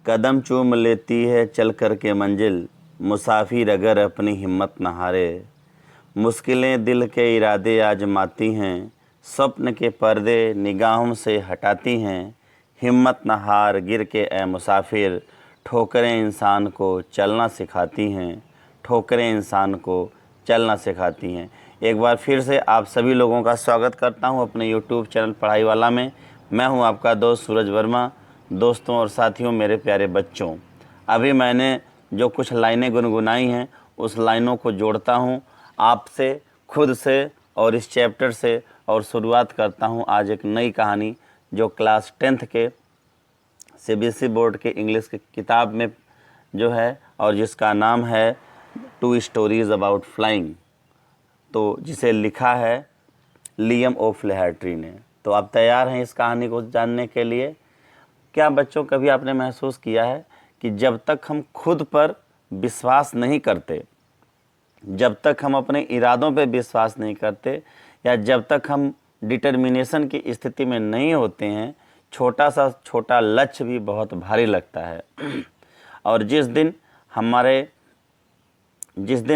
कदम चूम लेती है चल कर के मंजिल, मुसाफिर अगर अपनी हिम्मत न हारे। मुश्किलें दिल के इरादे आजमाती हैं, स्वप्न के पर्दे निगाहों से हटाती हैं। हिम्मत न हार गिर के ए मुसाफिर, ठोकरें इंसान को चलना सिखाती हैं। ठोकरें इंसान को चलना सिखाती हैं। एक बार फिर से आप सभी लोगों का स्वागत करता हूं अपने यूट्यूब चैनल पढ़ाई वाला में। मैं हूं आपका दोस्त सूरज वर्मा। दोस्तों और साथियों, मेरे प्यारे बच्चों, अभी मैंने जो कुछ लाइनें गुनगुनाई हैं उस लाइनों को जोड़ता हूं आपसे, खुद से और इस चैप्टर से, और शुरुआत करता हूं आज एक नई कहानी जो क्लास 10th के सीबीएसई बोर्ड के इंग्लिश की किताब में जो है, और जिसका नाम है 2 स्टोरीज़ अबाउट फ्लाइंग, तो जिसे लिखा है लियम ओ फ्लेहर्टी ने। तो आप तैयार हैं इस कहानी को जानने के लिए? क्या बच्चों, कभी आपने महसूस किया है कि जब तक हम खुद पर विश्वास नहीं करते, जब तक हम अपने इरादों पर विश्वास नहीं करते, या जब तक हम डिटर्मिनेशन की स्थिति में नहीं होते हैं, छोटा सा छोटा लक्ष्य भी बहुत भारी लगता है। और जिस दिन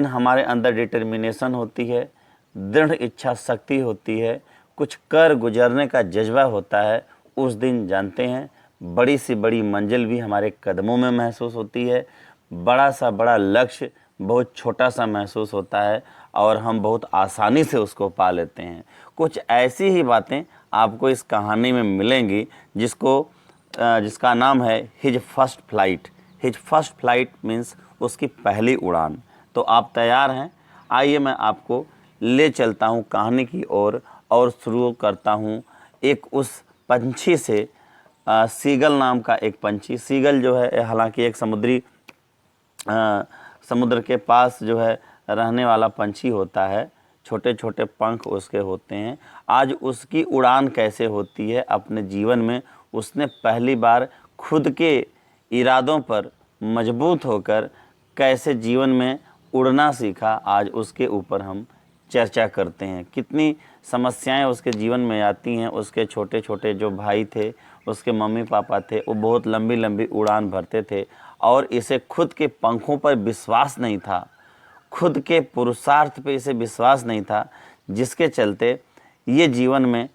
हमारे अंदर डिटर्मिनेशन होती है, दृढ़ इच्छा शक्ति होती है, कुछ कर गुजरने का जज्बा होता है, उस दिन जानते हैं बड़ी सी बड़ी मंजिल भी हमारे कदमों में महसूस होती है। बड़ा सा बड़ा लक्ष्य बहुत छोटा सा महसूस होता है और हम बहुत आसानी से उसको पा लेते हैं। कुछ ऐसी ही बातें आपको इस कहानी में मिलेंगी जिसका नाम है his first flight. His first flight means उसकी पहली उड़ान। तो आप तैयार हैं? आइए मैं आपको ले चलता हूं कहानी की ओर और शुरू करता हूं एक उस पंछी से। सीगल नाम का एक पंछी। सीगल जो है हालांकि एक समुद्र के पास जो है रहने वाला पंछी होता है, छोटे छोटे पंख उसके होते हैं। आज उसकी उड़ान कैसे होती है अपने जीवन में, उसने पहली बार खुद के इरादों पर मजबूत होकर कैसे जीवन में उड़ना सीखा, आज उसके ऊपर हम चर्चा करते हैं। कितनी समस्याएं उसके जीवन में आती हैं। उसके छोटे छोटे जो भाई थे, उसके मम्मी पापा थे, वो बहुत लंबी लंबी उड़ान भरते थे और इसे खुद के पंखों पर विश्वास नहीं था, खुद के पुरुषार्थ पे इसे विश्वास नहीं था, जिसके चलते ये जीवन में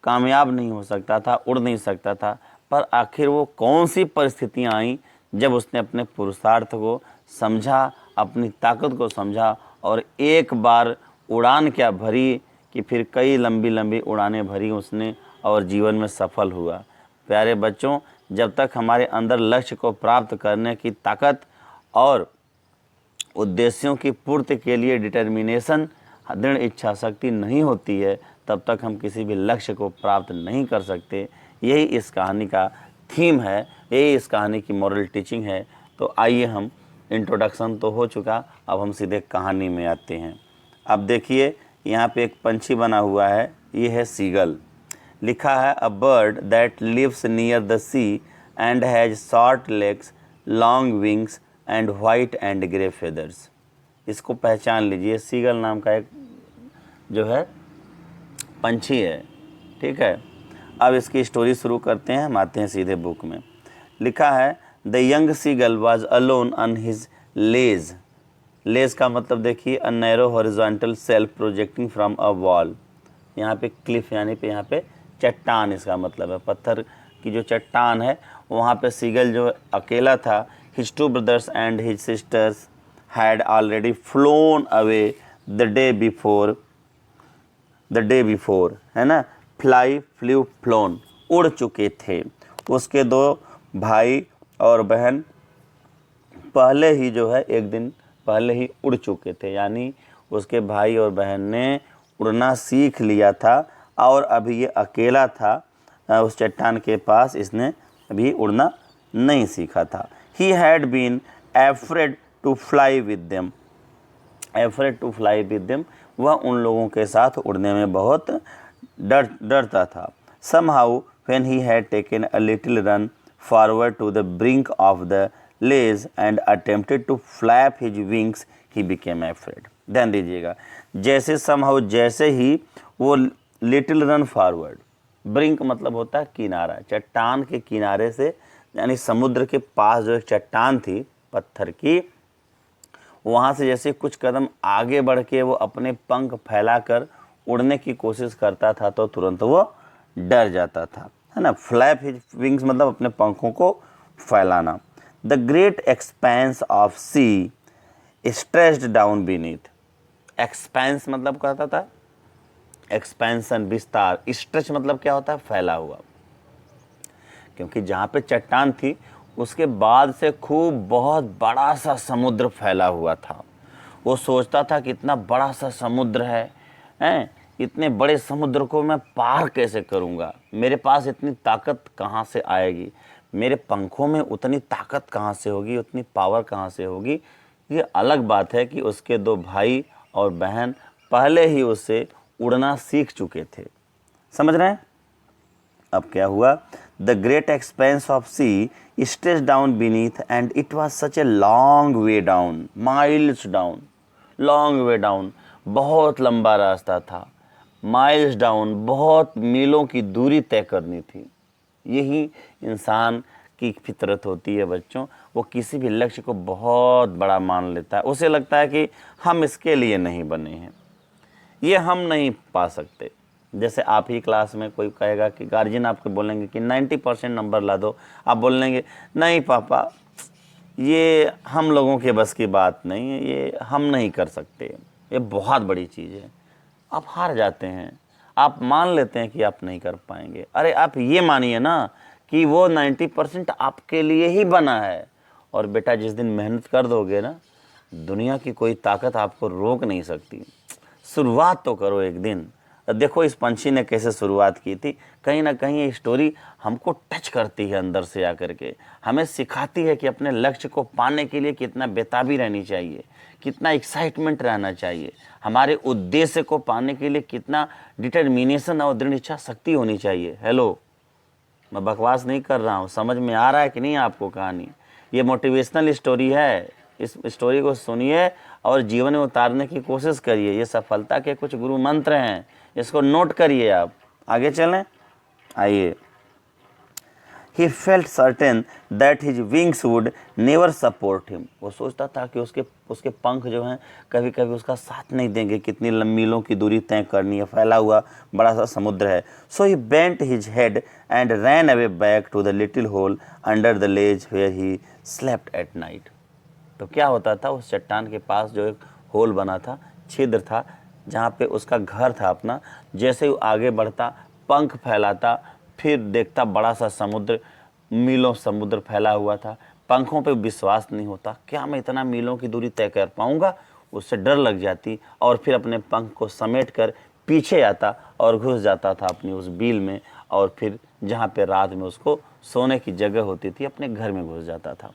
कामयाब नहीं हो सकता था, उड़ नहीं सकता था। पर आखिर वो कौन सी परिस्थितियां आई जब उसने अपने पुरुषार्थ को समझा, अपनी ताकत को समझा और एक बार उड़ान क्या भरी कि फिर कई लंबी लंबी उड़ानें भरी उसने और जीवन में सफल हुआ। प्यारे बच्चों, जब तक हमारे अंदर लक्ष्य को प्राप्त करने की ताकत और उद्देश्यों की पूर्ति के लिए डिटर्मिनेशन, दृढ़ इच्छा शक्ति नहीं होती है, तब तक हम किसी भी लक्ष्य को प्राप्त नहीं कर सकते। यही इस कहानी का थीम है, यही इस कहानी की मॉरल टीचिंग है। तो आइए, हम इंट्रोडक्शन तो हो चुका, अब हम सीधे कहानी में आते हैं। अब देखिए, यहाँ पे एक पंछी बना हुआ है, ये है सीगल। लिखा है a bird that lives near the sea and has short legs, long wings and white and grey feathers. इसको पहचान लीजिए, सीगल नाम का एक जो है पंछी है। ठीक है, अब इसकी स्टोरी शुरू करते हैं, हम आते हैं सीधे बुक में। लिखा है the young seagull was alone on his ledge. Ledge का मतलब देखिए, a narrow horizontal shelf projecting from a wall. यहाँ पे क्लिफ यानी पे यहाँ पे चट्टान, इसका मतलब है पत्थर की जो चट्टान है, वहाँ पे सीगल जो अकेला था। His 2 brothers and his sisters had already flown away the day before, है ना, फ्लाई फ्लू फ्लोन, उड़ चुके थे। उसके 2 भाई और बहन पहले ही जो है एक दिन पहले ही उड़ चुके थे, यानी उसके भाई और बहन ने उड़ना सीख लिया था और अभी ये अकेला था उस चट्टान के पास, इसने अभी उड़ना नहीं सीखा था। He had been afraid to fly with them. Afraid to fly with them, वह उन लोगों के साथ उड़ने में बहुत डरता था। Somehow when he had taken a little run forward to the brink of the ledge and attempted to flap his wings, he became afraid. ध्यान दीजिएगा, जैसे somehow, जैसे ही वो little run forward, ब्रिंक मतलब होता है किनारा, चट्टान के किनारे से यानी समुद्र के पास जो एक चट्टान थी पत्थर की, वहाँ से जैसे कुछ कदम आगे बढ़ के वो अपने पंख फैलाकर उड़ने की कोशिश करता था तो तुरंत वो डर जाता था, है ना। फ्लैप हिज विंग्स मतलब अपने पंखों को फैलाना। The great expanse of sea stretched down beneath. Expanse मतलब कहता था एक्सपेंशन, विस्तार। स्ट्रेच मतलब क्या होता है, फैला हुआ। क्योंकि जहाँ पे चट्टान थी उसके बाद से खूब बहुत बड़ा सा समुद्र फैला हुआ था। वो सोचता था कि इतना बड़ा सा समुद्र है, हैं, इतने बड़े समुद्र को मैं पार कैसे करूँगा, मेरे पास इतनी ताकत कहाँ से आएगी, मेरे पंखों में उतनी ताकत कहाँ से होगी, उतनी पावर कहाँ से होगी। ये अलग बात है कि उसके दो भाई और बहन पहले ही उससे उड़ना सीख चुके थे। समझ रहे हैं। अब क्या हुआ, the great expanse of sea stretch down beneath and it was such a long way down, miles down, long way down, बहुत लंबा रास्ता था। माइल्स डाउन, बहुत मीलों की दूरी तय करनी थी। यही इंसान की फितरत होती है बच्चों, वो किसी भी लक्ष्य को बहुत बड़ा मान लेता है। उसे लगता है कि हम इसके लिए नहीं बने हैं, ये हम नहीं पा सकते। जैसे आप ही क्लास में कोई कहेगा कि गार्जियन आपको बोलेंगे कि 90% नंबर ला दो, आप बोलेंगे नहीं पापा ये हम लोगों के बस की बात नहीं है, ये हम नहीं कर सकते, ये बहुत बड़ी चीज़ है। आप हार जाते हैं, आप मान लेते हैं कि आप नहीं कर पाएंगे। अरे आप ये मानिए ना कि वो 90% आपके लिए ही बना है। और बेटा जिस दिन मेहनत कर दोगे ना, दुनिया की कोई ताकत आपको रोक नहीं सकती। शुरुआत तो करो एक दिन। देखो इस पंछी ने कैसे शुरुआत की थी। कहीं ना कहीं ये स्टोरी हमको टच करती है अंदर से आकर के, हमें सिखाती है कि अपने लक्ष्य को पाने के लिए कितना बेताबी रहनी चाहिए, कितना एक्साइटमेंट रहना चाहिए, हमारे उद्देश्य को पाने के लिए कितना डिटर्मिनेशन और दृढ़ इच्छा शक्ति होनी चाहिए। हेलो, मैं बकवास नहीं कर रहा हूँ, समझ में आ रहा है कि नहीं आपको कहानी। ये मोटिवेशनल स्टोरी है, इस स्टोरी को सुनिए और जीवन में उतारने की कोशिश करिए। ये सफलता के कुछ गुरु मंत्र हैं, इसको नोट करिए। आप आगे चलें, आइए। He felt certain that his wings would never support him. वो सोचता था कि उसके पंख जो हैं कभी कभी उसका साथ नहीं देंगे, कितनी मीलों की दूरी तय करनी है, फैला हुआ बड़ा सा समुद्र है। So he bent his head and ran away back to the little hole under the ledge where he slept at night. तो क्या होता था, उस चट्टान के पास जो एक होल बना था, छिद्र था, जहाँ पे उसका घर था अपना। जैसे वो आगे बढ़ता, पंख फैलाता, फिर देखता बड़ा सा समुद्र, मीलों समुद्र फैला हुआ था। पंखों पे विश्वास नहीं होता, क्या मैं इतना मीलों की दूरी तय कर पाऊंगा, उससे डर लग जाती और फिर अपने पंख को समेट कर पीछे आता और घुस जाता था अपनी उस बील में, और फिर जहाँ पे रात में उसको सोने की जगह होती थी अपने घर में घुस जाता था।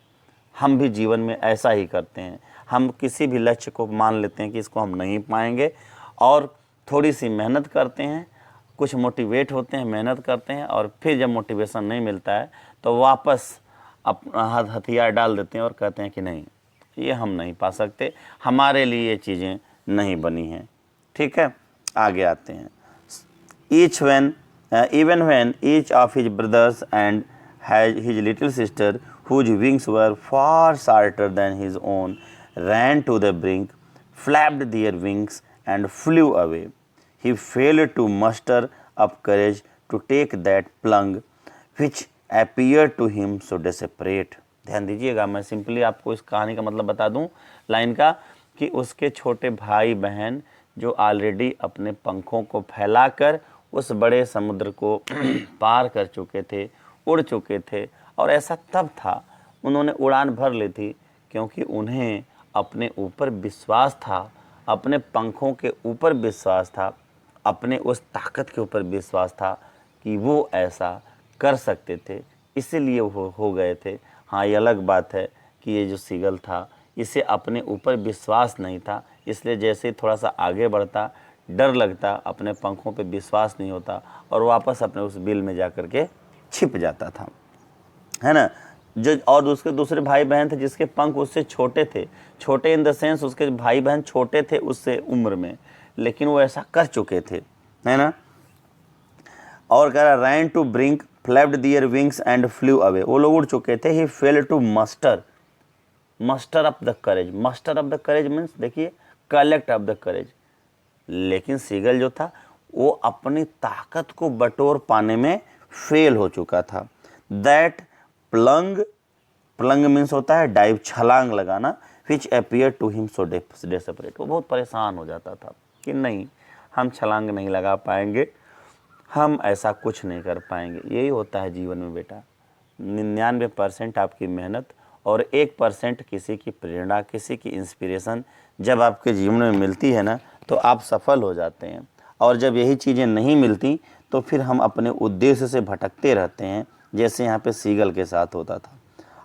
हम भी जीवन में ऐसा ही करते हैं। हम किसी भी लक्ष्य को मान लेते हैं कि इसको हम नहीं पाएंगे, और थोड़ी सी मेहनत करते हैं, कुछ मोटिवेट होते हैं, मेहनत करते हैं, और फिर जब मोटिवेशन नहीं मिलता है तो वापस अपना हथियार डाल देते हैं और कहते हैं कि नहीं, ये हम नहीं पा सकते, हमारे लिए ये चीज़ें नहीं बनी हैं। ठीक है, आगे आते हैं। Even when each of his brothers and his little sister, whose wings were far shorter than his own, ran to the brink, flapped their wings and flew away, he failed to muster up courage to take that plunge which appeared to him so desperate. ध्यान दीजिएगा, मैं simply आपको इस कहानी का मतलब बता दूं लाइन का, कि उसके छोटे भाई बहन जो ऑलरेडी अपने पंखों को फैलाकर उस बड़े समुद्र को पार कर चुके थे, उड़ चुके थे। और ऐसा तब था, उन्होंने उड़ान भर ली थी क्योंकि उन्हें अपने ऊपर विश्वास था, अपने पंखों के ऊपर विश्वास था, अपने उस ताकत के ऊपर विश्वास था कि वो ऐसा कर सकते थे, इसीलिए वो हो गए थे। हाँ, ये अलग बात है कि ये जो सीगल था, इसे अपने ऊपर विश्वास नहीं था, इसलिए जैसे थोड़ा सा आगे बढ़ता डर लगता, अपने पंखों पे विश्वास नहीं होता और वापस अपने उस बिल में जा कर के छिप जाता था, है ना। जो और उसके दूसरे भाई बहन थे जिसके पंख उससे छोटे थे, छोटे इन द सेंस उसके भाई बहन छोटे थे उससे उम्र में, लेकिन वो ऐसा कर चुके थे, है ना। और कह रहा ran to brink flapped their wings and flew away, वो लोग उड़ चुके थे। He failed to muster up the courage, muster up the courage means देखिए कलेक्ट अप द करेज। लेकिन सीगल जो था वो अपनी ताकत को बटोर पाने में फेल हो चुका था। दैट प्लंग मीन्स होता है डाइव, छलांग लगाना। Which appear to him so desperate, वो बहुत परेशान हो जाता था कि नहीं हम छलांग नहीं लगा पाएंगे, हम ऐसा कुछ नहीं कर पाएंगे। यही होता है जीवन में बेटा, 99% आपकी मेहनत और 1% किसी की प्रेरणा, किसी की इंस्पिरेशन जब आपके जीवन में मिलती है ना तो आप सफल हो जाते हैं। और जब यही चीज़ें नहीं मिलती तो फिर हम अपने उद्देश्य से भटकते रहते हैं, जैसे यहाँ पे सीगल के साथ होता था।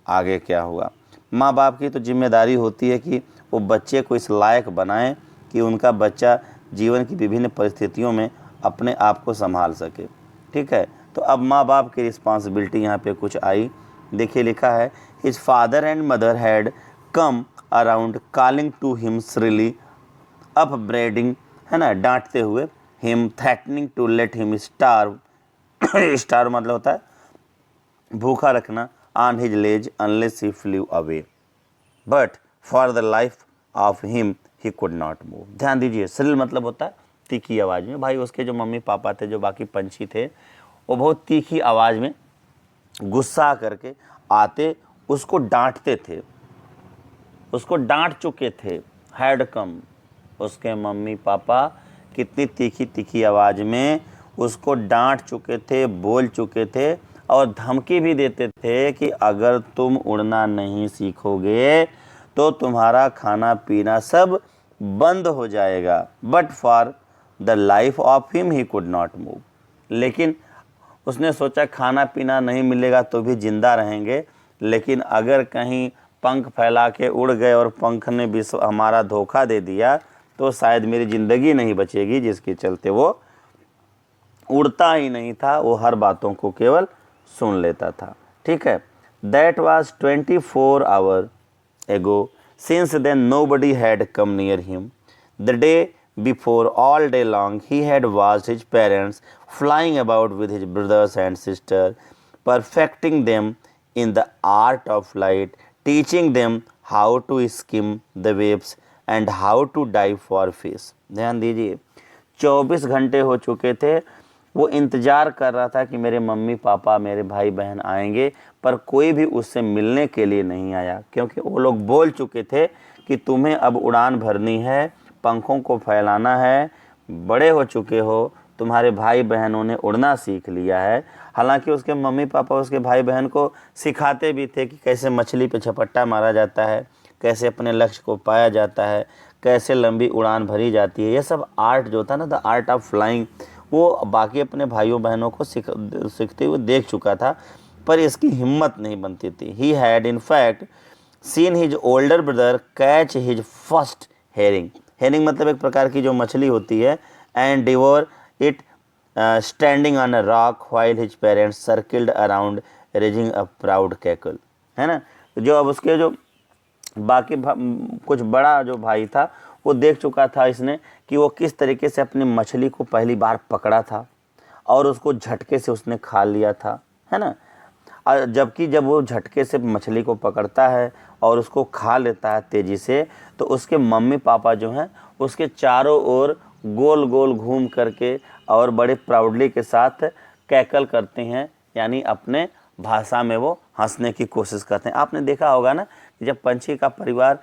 आगे क्या हुआ, माँ बाप की तो जिम्मेदारी होती है कि वो बच्चे को इस लायक बनाएं कि उनका बच्चा जीवन की विभिन्न परिस्थितियों में अपने आप को संभाल सके। ठीक है, तो अब माँ बाप की रिस्पॉन्सिबिलिटी यहाँ पे कुछ आई। देखिए लिखा है, his father and mother had come around calling to him shrilly upbraiding, है ना, डांटते हुए, him threatening to let him starve starve मतलब होता है भूखा रखना, on his ledge unless he flew away, but for the life of him he could not move. ध्यान दीजिए, श्रील मतलब होता है तीखी आवाज़ में। भाई उसके जो मम्मी पापा थे, जो बाकी पंछी थे, वो बहुत तीखी आवाज़ में गुस्सा करके आते, उसको डांटते थे, उसको डांट चुके थे। हैड कम, उसके मम्मी पापा कितनी तीखी तीखी आवाज़ में उसको डांट चुके थे, बोल चुके थे और धमकी भी देते थे कि अगर तुम उड़ना नहीं सीखोगे तो तुम्हारा खाना पीना सब बंद हो जाएगा। But for the life of him he could not move, लेकिन उसने सोचा खाना पीना नहीं मिलेगा तो भी जिंदा रहेंगे, लेकिन अगर कहीं पंख फैला के उड़ गए और पंख ने भी हमारा धोखा दे दिया तो शायद मेरी ज़िंदगी नहीं बचेगी। जिसके चलते वो उड़ता ही नहीं था, वो हर बातों को केवल सुन लेता था। ठीक है, that was 24 hour ago, since then nobody had come near him. The day before, all day long, he had watched his parents flying about with his brothers and sisters, perfecting them in the art of flight, teaching them how to skim the waves and how to dive for fish। ध्यान दीजिए, 24 घंटे हो चुके थे, वो इंतज़ार कर रहा था कि मेरे मम्मी पापा, मेरे भाई बहन आएंगे, पर कोई भी उससे मिलने के लिए नहीं आया, क्योंकि वो लोग बोल चुके थे कि तुम्हें अब उड़ान भरनी है, पंखों को फैलाना है, बड़े हो चुके हो, तुम्हारे भाई बहनों ने उड़ना सीख लिया है। हालांकि उसके मम्मी पापा उसके भाई बहन को सिखाते भी थे कि कैसे मछली पे झपट्टा मारा जाता है, कैसे अपने लक्ष्य को पाया जाता है, कैसे लंबी उड़ान भरी जाती है। ये सब आर्ट जो था ना, द आर्ट ऑफ फ्लाइंग, वो बाकी अपने भाइयों बहनों को सीखते हुए देख चुका था, पर इसकी हिम्मत नहीं बनती थी। He had in fact seen his older brother catch his first herring. Herring मतलब एक प्रकार की जो मछली होती है, and devour it standing on a rock while his parents circled around raising a proud cackle, है ना। जो अब उसके जो बाकी कुछ बड़ा जो भाई था वो देख चुका था इसने कि वो किस तरीके से अपनी मछली को पहली बार पकड़ा था और उसको झटके से उसने खा लिया था, है ना। जबकि जब वो झटके से मछली को पकड़ता है और उसको खा लेता है तेज़ी से, तो उसके मम्मी पापा जो हैं उसके चारों ओर गोल गोल घूम करके और बड़े प्राउडली के साथ कैकल करते हैं, यानी अपने भाषा में वो हंसने की कोशिश करते हैं। आपने देखा होगा ना कि जब पंछी का परिवार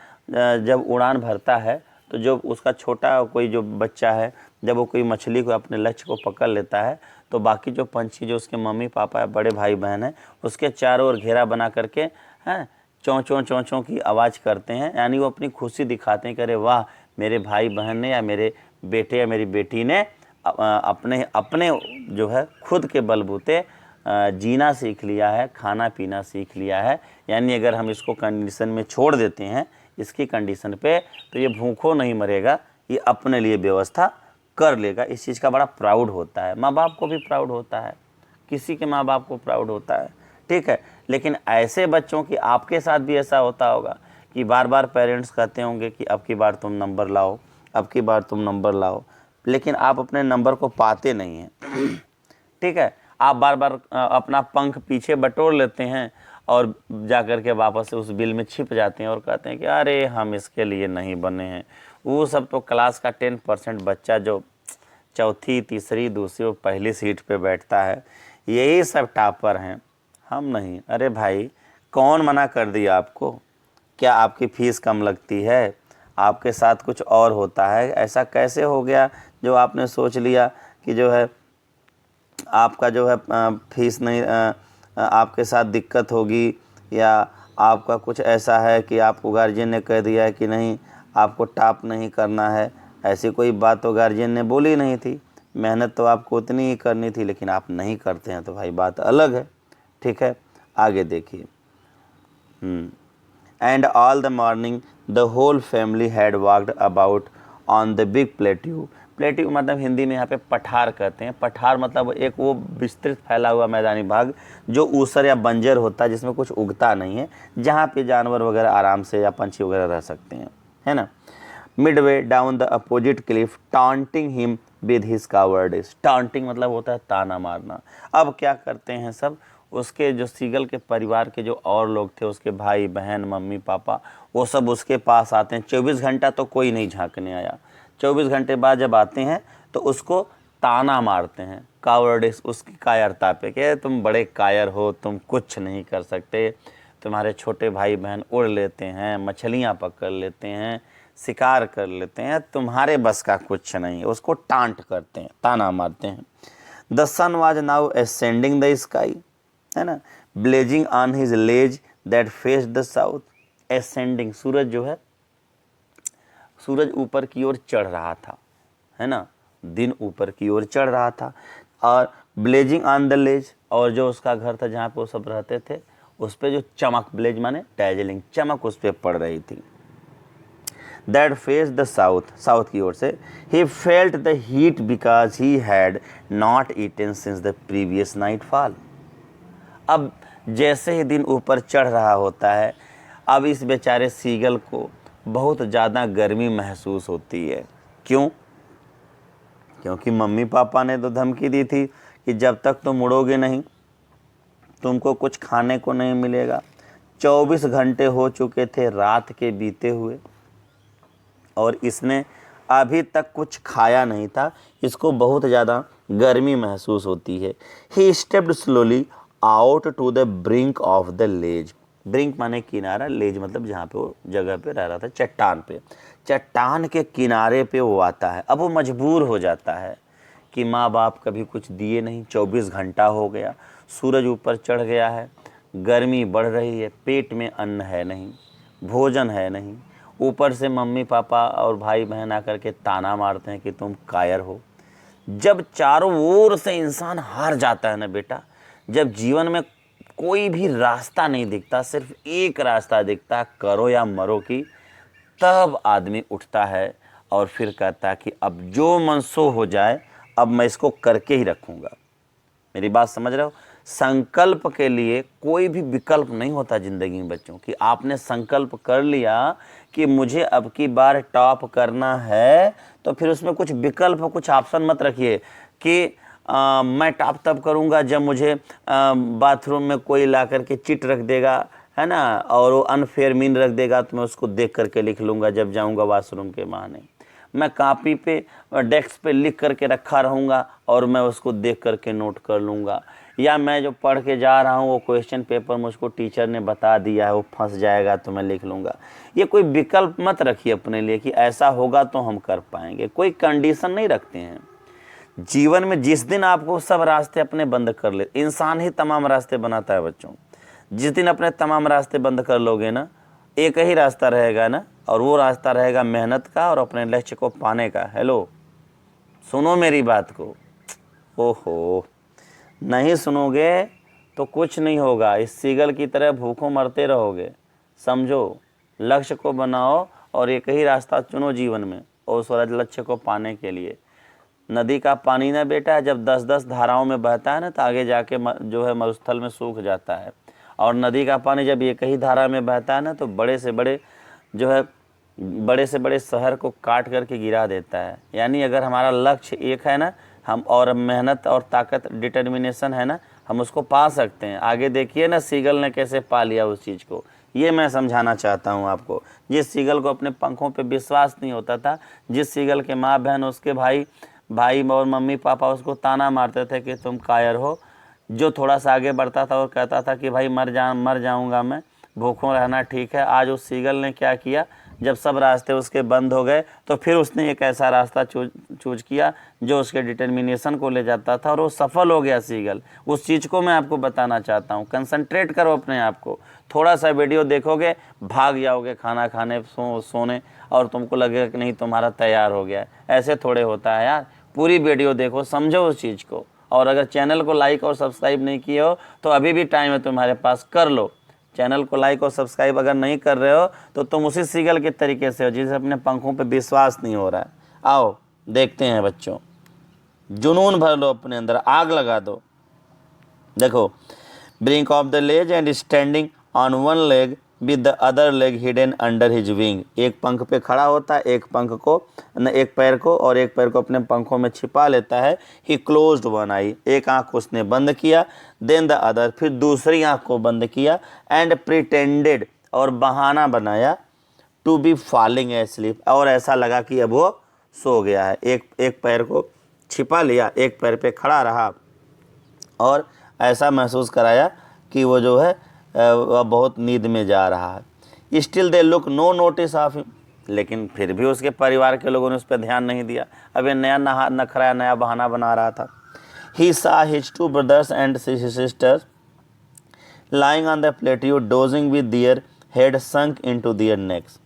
जब उड़ान भरता है तो जो उसका छोटा कोई जो बच्चा है, जब वो कोई मछली को अपने लक्ष्य को पकड़ लेता है तो बाकी जो पंछी जो उसके मम्मी पापा बड़े भाई बहन हैं उसके चारों ओर घेरा बना करके हैं चों चों चों चों की आवाज़ करते हैं, यानी वो अपनी खुशी दिखाते हैं कि अरे वाह, मेरे भाई बहन ने या मेरे बेटे या मेरी बेटी ने अपने अपने जो है खुद के बलबूते जीना सीख लिया है, खाना पीना सीख लिया है। यानी अगर हम इसको कंडीशन में छोड़ देते हैं, इसकी कंडीशन पे, तो ये भूखों नहीं मरेगा, ये अपने लिए व्यवस्था कर लेगा। इस चीज़ का बड़ा प्राउड होता है, माँ बाप को भी प्राउड होता है, किसी के माँ बाप को प्राउड होता है, ठीक है। लेकिन ऐसे बच्चों की आपके साथ भी ऐसा होता होगा कि बार बार पेरेंट्स कहते होंगे कि अब की बार तुम नंबर लाओ, अब की बार तुम नंबर लाओ, लेकिन आप अपने नंबर को पाते नहीं हैं, ठीक है। आप बार बार अपना पंख पीछे बटोर लेते हैं और जाकर के वापस से उस बिल में छिप जाते हैं और कहते हैं कि अरे हम इसके लिए नहीं बने हैं। वो सब तो क्लास का 10% बच्चा जो चौथी, तीसरी, दूसरी और पहली सीट पे बैठता है, यही सब टॉपर हैं, हम नहीं। अरे भाई, कौन मना कर दिया आपको? क्या आपकी फ़ीस कम लगती है? आपके साथ कुछ और होता है? ऐसा कैसे हो गया जो आपने सोच लिया कि जो है आपका जो है फीस नहीं, आपके साथ दिक्कत होगी, या आपका कुछ ऐसा है कि आपको गार्जियन ने कह दिया है कि नहीं आपको टॉप नहीं करना है। ऐसी कोई बात तो गार्जियन ने बोली नहीं थी। मेहनत तो आपको उतनी ही करनी थी, लेकिन आप नहीं करते हैं तो भाई बात अलग है। ठीक है, आगे देखिए। And all the morning the whole family had walked about on the big plateau। Plateau मतलब हिंदी में यहाँ पे पठार कहते हैं। पठार मतलब एक वो विस्तृत फैला हुआ मैदानी भाग जो ऊसर या बंजर होता है, जिसमें कुछ उगता नहीं है, जहाँ पे जानवर वगैरह आराम से या पंछी वगैरह रह सकते हैं, है ना। Midway down the opposite Cliff taunting him with his cowardice. Taunting मतलब होता है ताना मारना। अब क्या करते हैं सब, उसके जो सीगल के परिवार के जो और लोग थे, उसके भाई बहन, मम्मी पापा, वो सब उसके पास आते हैं। 24 घंटा तो कोई नहीं झांकने आया। 24 घंटे बाद जब आते हैं तो उसको ताना मारते हैं, कावर्डिस, उसकी कायरता पे, कि तुम बड़े कायर हो, तुम कुछ नहीं कर सकते, तुम्हारे छोटे भाई बहन उड़ लेते हैं, मछलियाँ पकड़ लेते हैं, शिकार कर लेते हैं, तुम्हारे बस का कुछ नहीं। उसको टांट करते हैं, ताना मारते हैं। The sun was now ascending the sky, है ना, blazing on his ledge that face the south. Ascending, सूरज जो है, सूरज ऊपर की ओर चढ़ रहा था, है ना, दिन ऊपर की ओर चढ़ रहा था। और ब्लेजिंग ऑन द लेज, और जो उसका घर था जहाँ पे वो सब रहते थे, उस पर जो चमक, ब्लेज माने डैजलिंग, चमक उस पर पड़ रही थी। That face the south, south की ओर से। He felt the heat because he had not eaten since the previous night fall. अब जैसे ही दिन ऊपर चढ़ रहा होता है, अब इस बेचारे सीगल को बहुत ज़्यादा गर्मी महसूस होती है। क्यों? क्योंकि मम्मी पापा ने तो धमकी दी थी कि जब तक तुम मुड़ोगे नहीं, तुमको कुछ खाने को नहीं मिलेगा। 24 घंटे हो चुके थे रात के बीते हुए, और इसने अभी तक कुछ खाया नहीं था। इसको बहुत ज़्यादा गर्मी महसूस होती है। He stepped slowly out to the brink of the ledge. Brink माने किनारा, लेज मतलब जहाँ पे वो जगह पे रह रहा था, चट्टान पे। चट्टान के किनारे पे वो आता है। अब वो मजबूर हो जाता है कि माँ बाप कभी कुछ दिए नहीं, 24 घंटा हो गया, सूरज ऊपर चढ़ गया है, गर्मी बढ़ रही है, पेट में अन्न है नहीं, भोजन है नहीं, ऊपर से मम्मी पापा और भाई बहन आकर के ताना मारते हैं कि तुम कायर हो। जब चारों ओर से इंसान हार जाता है ना बेटा, जब जीवन में कोई भी रास्ता नहीं दिखता, सिर्फ एक रास्ता दिखता है, करो या मरो की, तब आदमी उठता है और फिर कहता है कि अब जो मनसो हो जाए, अब मैं इसको करके ही रखूँगा। मेरी बात समझ रहे हो? संकल्प के लिए कोई भी विकल्प नहीं होता ज़िंदगी में बच्चों। कि आपने संकल्प कर लिया कि मुझे अब की बार टॉप करना है, तो फिर उसमें कुछ विकल्प, कुछ ऑप्शन मत रखिए कि मैं टॉप तब करूँगा जब मुझे बाथरूम में कोई ला करके चिट रख देगा, है ना, और वो अनफेयर मीन रख देगा, तो मैं उसको देख करके लिख लूँगा जब जाऊँगा वॉशरूम के बहाने। मैं कापी पे, डेस्क पे लिख करके रखा रहूँगा और मैं उसको देख करके नोट कर लूँगा। या मैं जो पढ़ के जा रहा हूँ वो क्वेश्चन पेपर मुझको टीचर ने बता दिया है, वो फंस जाएगा तो मैं लिख लूँगा। ये कोई विकल्प मत रखिए अपने लिए कि ऐसा होगा तो हम कर पाएंगे। कोई कंडीशन नहीं रखते हैं जीवन में। जिस दिन आपको सब रास्ते अपने बंद कर ले, इंसान ही तमाम रास्ते बनाता है बच्चों। जिस दिन अपने तमाम रास्ते बंद कर लोगे ना, एक ही रास्ता रहेगा ना, और वो रास्ता रहेगा मेहनत का और अपने लक्ष्य को पाने का। हेलो, सुनो मेरी बात को। ओहो, नहीं सुनोगे तो कुछ नहीं होगा। इस सीगल की तरह भूखों मरते रहोगे। समझो, लक्ष्य को बनाओ और एक ही रास्ता चुनो जीवन में, और उस लक्ष्य को पाने के लिए। नदी का पानी ना बेटा जब 10-10 धाराओं में बहता है ना, तो आगे जाके जो है मरुस्थल में सूख जाता है। और नदी का पानी जब एक ही धारा में बहता है ना, तो बड़े से बड़े शहर को काट करके गिरा देता है। यानी अगर हमारा लक्ष्य एक है ना, हम और मेहनत और ताकत डिटर्मिनेशन है ना, हम उसको पा सकते हैं। आगे देखिए ना सीगल ने कैसे पा लिया उस चीज़ को, ये मैं समझाना चाहता हूँ आपको। जिस सीगल को अपने पंखों पे विश्वास नहीं होता था, जिस सीगल के माँ बहन उसके भाई और मम्मी पापा उसको ताना मारते थे कि तुम कायर हो, जो थोड़ा सा आगे बढ़ता था और कहता था कि भाई मर जाऊँगा मैं, भूखों रहना ठीक है। आज उस सीगल ने क्या किया, जब सब रास्ते उसके बंद हो गए तो फिर उसने एक ऐसा रास्ता चूज किया जो उसके डिटर्मिनेशन को ले जाता था, और वो सफल हो गया सीगल। उस चीज़ को मैं आपको बताना चाहता हूँ। कंसंट्रेट करो अपने आप को, थोड़ा सा वीडियो देखोगे भाग जाओगे खाना खाने सोने, और तुमको लगेगा कि नहीं तुम्हारा तैयार हो गया है। ऐसे थोड़े होता है यार, पूरी वीडियो देखो, समझो उस चीज़ को। और अगर चैनल को लाइक और सब्सक्राइब नहीं किए हो तो अभी भी टाइम है तुम्हारे पास, कर लो। चैनल को लाइक और सब्सक्राइब अगर नहीं कर रहे हो तो तुम उसी सीगल के तरीके से हो जिसे अपने पंखों पे विश्वास नहीं हो रहा है। आओ देखते हैं बच्चों, जुनून भर लो अपने अंदर, आग लगा दो। देखो, brink of the ledge and standing on one leg with the other leg hidden under his wing. एक पंख पे खड़ा होता है, एक पैर को और एक पैर को अपने पंखों में छिपा लेता है। ही क्लोज्ड वन आई, एक आंख उसने बंद किया, देन द अदर, फिर दूसरी आंख को बंद किया, एंड प्रिटेंडेड, और बहाना बनाया, टू बी फॉलिंग एस्लीप, और ऐसा लगा कि अब वो सो गया है। एक पैर को छिपा लिया, एक पैर पे खड़ा रहा और ऐसा महसूस कराया कि वो जो है वह बहुत नींद में जा रहा है। Still they look no notice of him, लेकिन फिर भी उसके परिवार के लोगों ने उस पर ध्यान नहीं दिया। अब ये नया नखरा, नया बहाना बना रहा था। He saw his two brothers and sisters lying on the plateau dozing with their head sunk into their necks।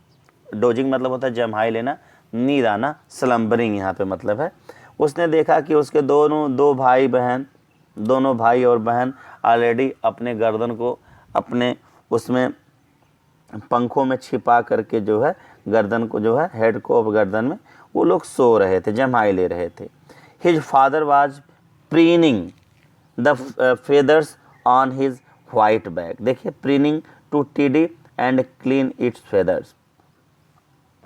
Dosing मतलब होता है जम्हाई लेना, नींद आना, स्लम्बरिंग यहाँ पे मतलब है। उसने देखा कि उसके दो भाई और बहन ऑलरेडी अपने गर्दन को अपने उसमें पंखों में छिपा करके जो है गर्दन को जो है हेड को अब गर्दन में वो लोग सो रहे थे, जम्हाई ले रहे थे। His father was preening the feathers on his white back. देखिए, प्रीनिंग टू टिडी and clean it's feathers,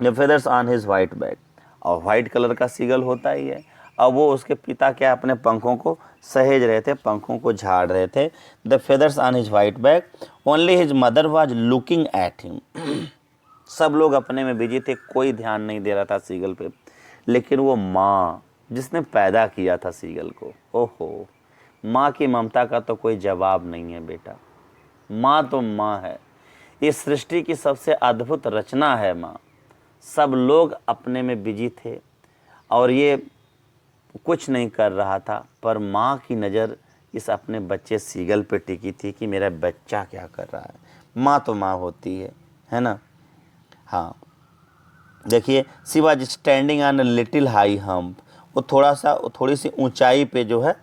the feathers on his white back. और व्हाइट कलर का सीगल होता ही है। अब वो उसके पिता क्या अपने पंखों को सहेज रहे थे, पंखों को झाड़ रहे थे। The feathers on his white back, only his mother was looking at him. सब लोग अपने में बिजी थे, कोई ध्यान नहीं दे रहा था सीगल पे, लेकिन वो माँ जिसने पैदा किया था सीगल को, ओहो, माँ की ममता का तो कोई जवाब नहीं है बेटा। माँ तो माँ है, इस सृष्टि की सबसे अद्भुत रचना है माँ। सब लोग अपने में बिजी थे और ये कुछ नहीं कर रहा था, पर माँ की नज़र इस अपने बच्चे सीगल पे टिकी थी कि मेरा बच्चा क्या कर रहा है। माँ तो माँ होती है ना। हाँ, देखिए, she was standing on a little high hump. वो थोड़ी सी ऊंचाई पे जो है,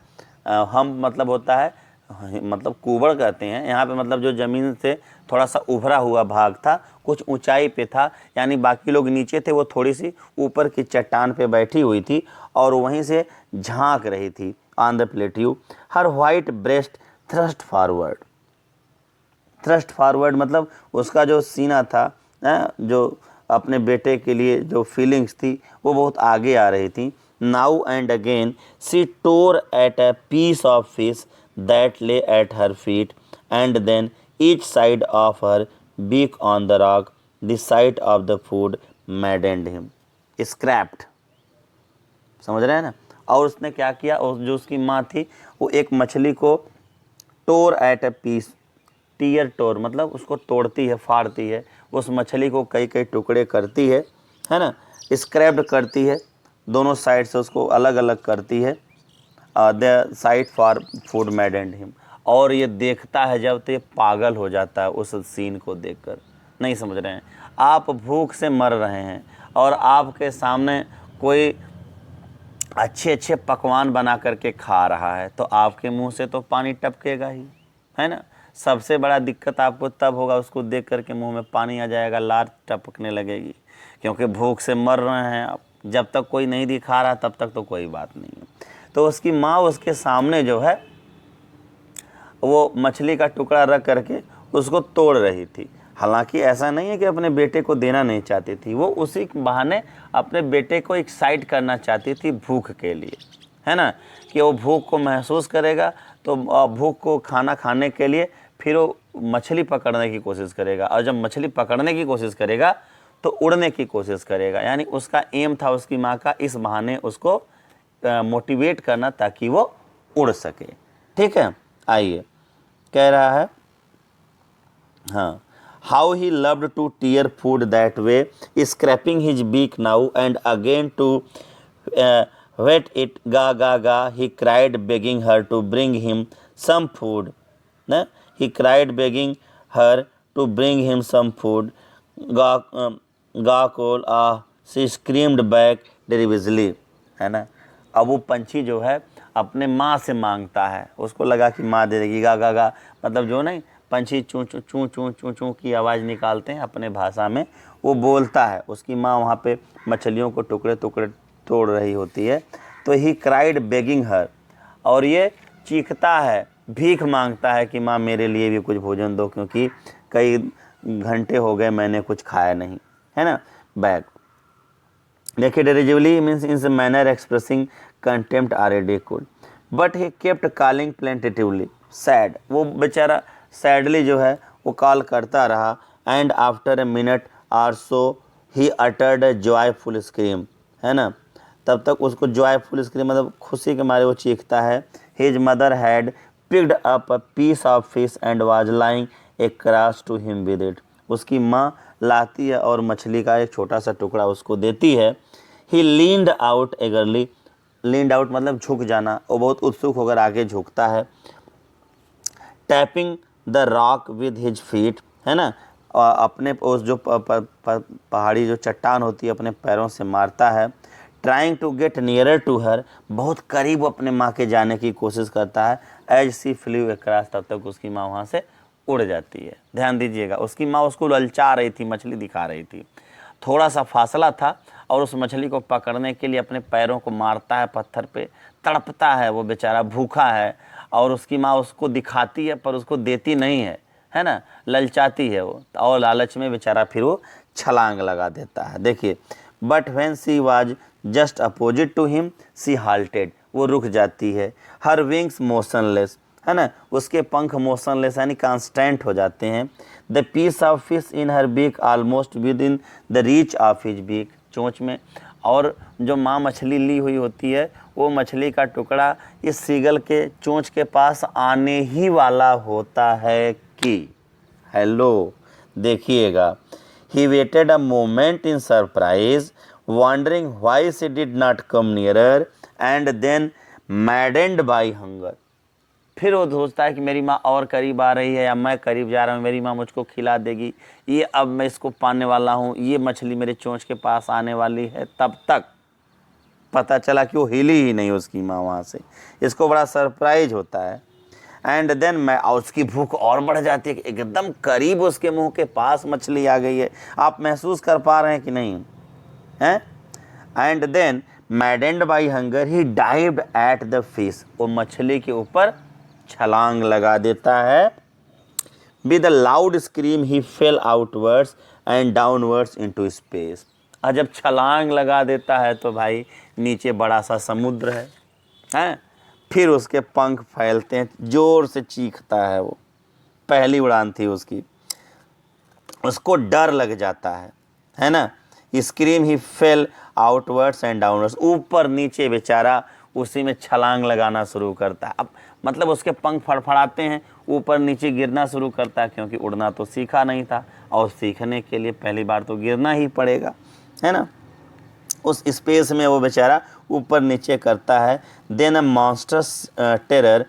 हम्प मतलब होता है, मतलब कुबड़ कहते हैं यहाँ पे, मतलब जो ज़मीन से थोड़ा सा उभरा हुआ भाग था, कुछ ऊंचाई पे था, यानी बाकी लोग नीचे थे, वो थोड़ी सी ऊपर की चट्टान पे बैठी हुई थी और वहीं से झांक रही थी। On the plateau her white breast thrust forward मतलब उसका जो सीना था, जो अपने बेटे के लिए जो फीलिंग्स थी वो बहुत आगे आ रही थी। Now and again she tore at a piece of fish that lay at her feet, and then each side of her beak on the rock, the sight of the food maddened him. Scraped, समझ रहे हैं ना। और उसने क्या किया, और जो उसकी माँ थी वो एक मछली को टोर एट अ पीस, टीयर टोर मतलब उसको तोड़ती है, फाड़ती है, उस मछली को कई कई टुकड़े करती है ना, स्क्रैप्ड करती है, दोनों साइड से उसको अलग अलग करती है। The site for food maddened him, और ये देखता है जब तो ये पागल हो जाता है उस सीन को देखकर। नहीं समझ रहे हैं, आप भूख से मर रहे हैं और आपके सामने कोई अच्छे अच्छे पकवान बना करके खा रहा है, तो आपके मुंह से तो पानी टपकेगा ही, है ना। सबसे बड़ा दिक्कत आपको तब होगा, उसको देख करके मुंह में पानी आ जाएगा, लार टपकने लगेगी, क्योंकि भूख से मर रहे हैं आप। जब तक कोई नहीं दिखा रहा तब तक तो कोई बात नहीं है। तो उसकी माँ उसके सामने जो है वो मछली का टुकड़ा रख करके उसको तोड़ रही थी। हालांकि ऐसा नहीं है कि अपने बेटे को देना नहीं चाहती थी, वो उसी बहाने अपने बेटे को एक्साइट करना चाहती थी भूख के लिए, है ना, कि वो भूख को महसूस करेगा तो भूख को खाना खाने के लिए फिर वो मछली पकड़ने की कोशिश करेगा, और जब मछली पकड़ने की कोशिश करेगा तो उड़ने की कोशिश करेगा। यानी उसका एम था उसकी माँ का इस बहाने उसको मोटिवेट करना ताकि वो उड़ सके। ठीक है, आइए कह रहा है, हाँ, how he loved to tear food that way, scraping his beak now and again to whet it, गा गा गा, he cried begging her to bring him some food, ना, he cried begging her to bring him some food, गा call she screamed back derivatively, है ना। अब वो पंछी जो है अपने माँ से मांगता है, उसको लगा कि माँ दे देगी, गा गा गा मतलब जो नहीं पंछी चूँ चूँ चूँ चूँ चूँ चूँ की आवाज़ निकालते हैं अपने भाषा में, वो बोलता है। उसकी माँ वहाँ पे मछलियों को टुकड़े टुकड़े तोड़ रही होती है, तो ही क्राइड बेगिंग हर, और ये चीखता है, भीख मांगता है कि माँ मेरे लिए भी कुछ भोजन दो, क्योंकि कई घंटे हो गए मैंने कुछ खाया नहीं, है ना। बैग देखिए, derisively means in manner expressing contempt or a ridicule, but he kept calling plaintively, sad, वो बेचारा सैडली जो है वो कॉल करता रहा, and after a minute or so he uttered a joyful scream, है ना। तब तक उसको जॉयफुल स्क्रीम मतलब खुशी के मारे वो चीखता है। His mother had picked up a piece of fish and was lying across to him with it, उसकी माँ लाती है और मछली का एक छोटा सा टुकड़ा उसको देती है। ही leaned out eagerly, leaned out मतलब झुक जाना, वो बहुत उत्सुक होकर आगे झुकता है। Tapping the rock with his feet, है ना, और अपने उस जो पहाड़ी जो चट्टान होती है अपने पैरों से मारता है। Trying to get nearer to her, बहुत करीब अपने माँ के जाने की कोशिश करता है। एज सी फ्लू अक्रॉस, तब तक उसकी माँ वहाँ से उड़ जाती है। ध्यान दीजिएगा, उसकी माँ उसको ललचा रही थी, मछली दिखा रही थी, थोड़ा सा फासला था, और उस मछली को पकड़ने के लिए अपने पैरों को मारता है पत्थर पे, तड़पता है, वो बेचारा भूखा है, और उसकी माँ उसको दिखाती है पर उसको देती नहीं है, है ना, ललचाती है वो, और लालच में बेचारा फिर वो छलांग लगा देता है। देखिए, but when she was just opposite to him she halted, वो रुक जाती है। हर विंग्स मोशनलेस, है ना, उसके पंख मोशनलेस यानी कांस्टेंट हो जाते हैं। The piece of fish in her beak almost within the reach of his beak, चोंच में, और जो माँ मछली ली हुई होती है वो मछली का टुकड़ा इस सीगल के चोंच के पास आने ही वाला होता है कि, हेलो देखिएगा, he waited a moment in surprise wondering why she did not come nearer and then maddened by hunger, फिर वो सोचता है कि मेरी माँ और करीब आ रही है या मैं करीब जा रहा हूँ, मेरी माँ मुझको खिला देगी, ये अब मैं इसको पाने वाला हूँ, ये मछली मेरे चोंच के पास आने वाली है। तब तक पता चला कि वो हिली ही नहीं उसकी माँ वहाँ से, इसको बड़ा सरप्राइज होता है। एंड देन मैं, उसकी भूख और बढ़ जाती है कि एकदम करीब उसके मुंह के पास मछली आ गई है। आप महसूस कर पा रहे हैं कि नहीं हैं? And then maddened by hunger he dived at the fish, वो मछली के ऊपर छलांग लगा देता है। With a loud scream he fell outwards and downwards into space, और जब छलांग लगा देता है तो भाई नीचे बड़ा सा समुद्र है, फिर उसके पंख फैलते हैं, जोर से चीखता है वो, पहली उड़ान थी उसकी, उसको डर लग जाता है ना। Scream he fell outwards and downwards, ऊपर नीचे बेचारा उसी में छलांग लगाना शुरू करता है। अब मतलब उसके पंख फड़फड़ाते हैं, ऊपर नीचे गिरना शुरू करता है, क्योंकि उड़ना तो सीखा नहीं था, और सीखने के लिए पहली बार तो गिरना ही पड़ेगा, है ना। उस स्पेस में वो बेचारा ऊपर नीचे करता है। Then a monstrous terror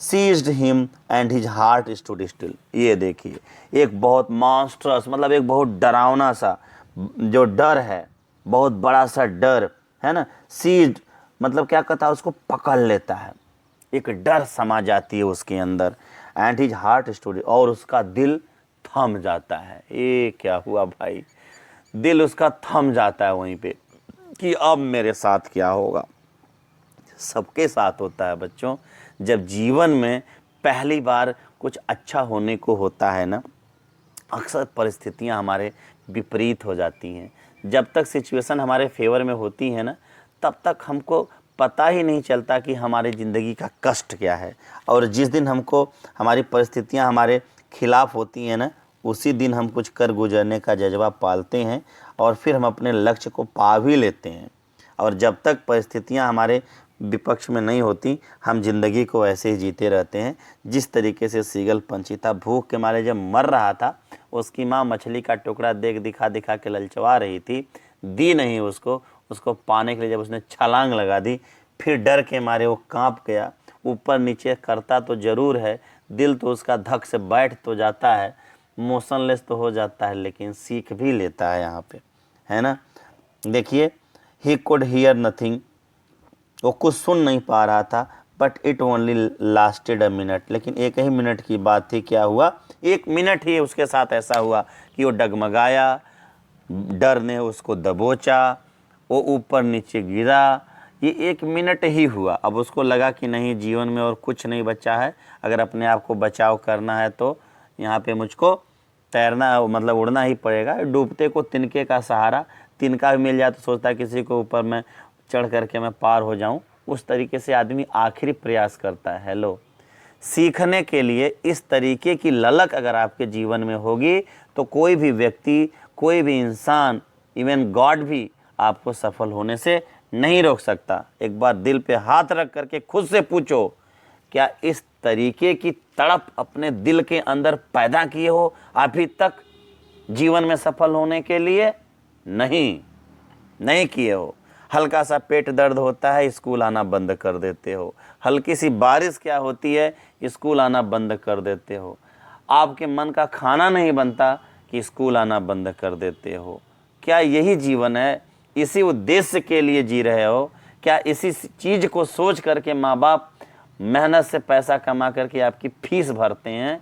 seized him and his heart stood still, ये देखिए एक बहुत मॉन्स्टर्स मतलब एक बहुत डरावना सा जो डर है, बहुत बड़ा सा डर है ना। सीज्ड मतलब क्या कहता है, उसको पकड़ लेता है, एक डर समा जाती है उसके अंदर। एंड हिज हार्ट स्टूड, और उसका दिल थम जाता है। ये क्या हुआ भाई, दिल उसका थम जाता है वहीं पे कि अब मेरे साथ क्या होगा। सबके साथ होता है बच्चों, जब जीवन में पहली बार कुछ अच्छा होने को होता है ना, अक्सर परिस्थितियां हमारे विपरीत हो जाती हैं। जब तक सिचुएशन हमारे फेवर में होती है ना, तब तक हमको पता ही नहीं चलता कि हमारी ज़िंदगी का कष्ट क्या है। और जिस दिन हमको हमारी परिस्थितियां हमारे खिलाफ होती हैं ना, उसी दिन हम कुछ कर गुजरने का जज्बा पालते हैं और फिर हम अपने लक्ष्य को पा भी लेते हैं। और जब तक परिस्थितियां हमारे विपक्ष में नहीं होती, हम ज़िंदगी को ऐसे ही जीते रहते हैं। जिस तरीके से सीगल पंछी था, भूख के मारे जब मर रहा था, उसकी माँ मछली का टुकड़ा दिखा दिखा के ललचवा रही थी, दी नहीं उसको पाने के लिए जब उसने छलांग लगा दी, फिर डर के मारे वो कांप गया। ऊपर नीचे करता तो ज़रूर है, दिल तो उसका धक से बैठ तो जाता है, मोशनलेस तो हो जाता है, लेकिन सीख भी लेता है यहाँ पे, है ना। देखिए, ही कुड हियर नथिंग, वो कुछ सुन नहीं पा रहा था, but it only lasted a minute, लेकिन एक ही मिनट की बात थी। क्या हुआ? एक मिनट ही उसके साथ ऐसा हुआ कि वो डगमगाया, डर ने उसको दबोचा, वो ऊपर नीचे गिरा। ये एक मिनट ही हुआ। अब उसको लगा कि नहीं, जीवन में और कुछ नहीं बचा है, अगर अपने आप को बचाव करना है तो यहाँ पे मुझको तैरना, मतलब उड़ना ही पड़ेगा। डूबते को तिनके का सहारा, तिनका भी मिल जाए तो सोचता है किसी को ऊपर मैं चढ़ करके मैं पार हो जाऊं। उस तरीके से आदमी आखिरी प्रयास करता है। हेलो, सीखने के लिए इस तरीके की ललक अगर आपके जीवन में होगी तो कोई भी व्यक्ति, कोई भी इंसान, इवन गॉड भी आपको सफल होने से नहीं रोक सकता। एक बार दिल पे हाथ रख करके खुद से पूछो, क्या इस तरीके की तड़प अपने दिल के अंदर पैदा किए हो अभी तक जीवन में सफल होने के लिए? नहीं किए हो। हल्का सा पेट दर्द होता है, स्कूल आना बंद कर देते हो। हल्की सी बारिश क्या होती है, स्कूल आना बंद कर देते हो। आपके मन का खाना नहीं बनता कि स्कूल आना बंद कर देते हो। क्या यही जीवन है? इसी उद्देश्य के लिए जी रहे हो क्या? इसी चीज़ को सोच करके माँ बाप मेहनत से पैसा कमा करके आपकी फीस भरते हैं,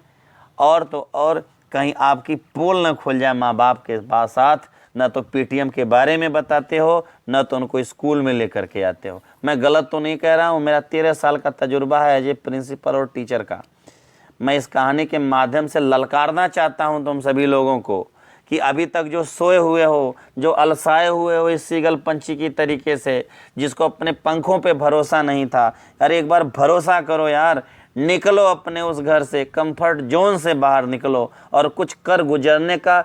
और तो और कहीं आपकी पोल न खुल जाए माँ बाप के पास साथ, न तो पीटीएम के बारे में बताते हो, न तो उनको स्कूल में लेकर के आते हो। मैं गलत तो नहीं कह रहा हूँ, मेरा 13 साल का तजुर्बा है एज ए प्रिंसिपल और टीचर का। मैं इस कहानी के माध्यम से ललकारना चाहता हूँ तुम सभी लोगों को कि अभी तक जो सोए हुए हो, जो अलसाए हुए हो इस सीगल पंछी की तरीके से, जिसको अपने पंखों पे भरोसा नहीं था, अरे एक बार भरोसा करो यार, निकलो अपने उस घर से, कंफर्ट जोन से बाहर निकलो और कुछ कर गुजरने का